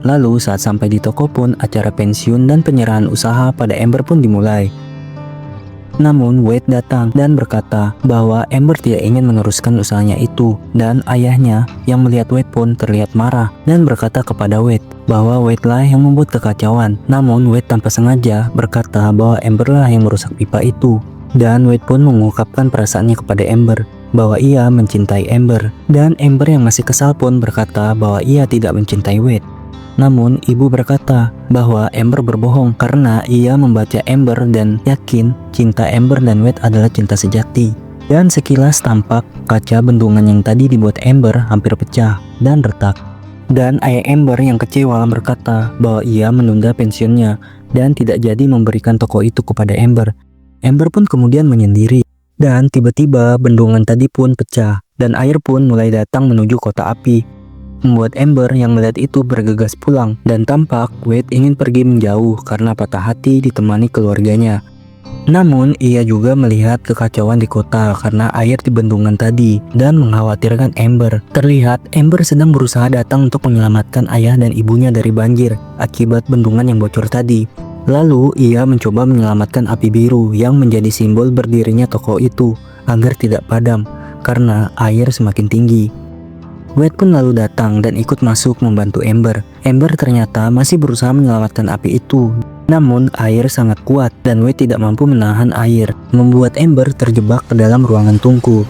Lalu saat sampai di toko pun acara pensiun dan penyerahan usaha pada Amber pun dimulai. Namun Wade datang dan berkata bahwa Amber tidak ingin meneruskan usahanya itu, dan ayahnya yang melihat Wade pun terlihat marah dan berkata kepada Wade bahwa Wade lah yang membuat kekacauan. Namun Wade tanpa sengaja berkata bahwa Amber lah yang merusak pipa itu, dan Wade pun mengungkapkan perasaannya kepada Amber bahwa ia mencintai Amber, dan Amber yang masih kesal pun berkata bahwa ia tidak mencintai Wade. Namun ibu berkata bahwa Amber berbohong karena ia membaca Amber dan yakin cinta Amber dan Wade adalah cinta sejati. Dan sekilas tampak kaca bendungan yang tadi dibuat Amber hampir pecah dan retak. Dan ayah Amber yang kecewa berkata bahwa ia menunda pensiunnya dan tidak jadi memberikan toko itu kepada Amber. Amber pun kemudian menyendiri. Dan tiba-tiba bendungan tadi pun pecah dan air pun mulai datang menuju kota api, membuat Amber yang melihat itu bergegas pulang, dan tampak Wade ingin pergi menjauh karena patah hati ditemani keluarganya. Namun ia juga melihat kekacauan di kota karena air di bendungan tadi dan mengkhawatirkan Amber. Terlihat Amber sedang berusaha datang untuk menyelamatkan ayah dan ibunya dari banjir akibat bendungan yang bocor tadi. Lalu ia mencoba menyelamatkan api biru yang menjadi simbol berdirinya toko itu agar tidak padam karena air semakin tinggi. Wade pun lalu datang dan ikut masuk membantu Amber. Amber ternyata masih berusaha menyelamatkan api itu. Namun air sangat kuat dan Wade tidak mampu menahan air, membuat Amber terjebak ke dalam ruangan tungku.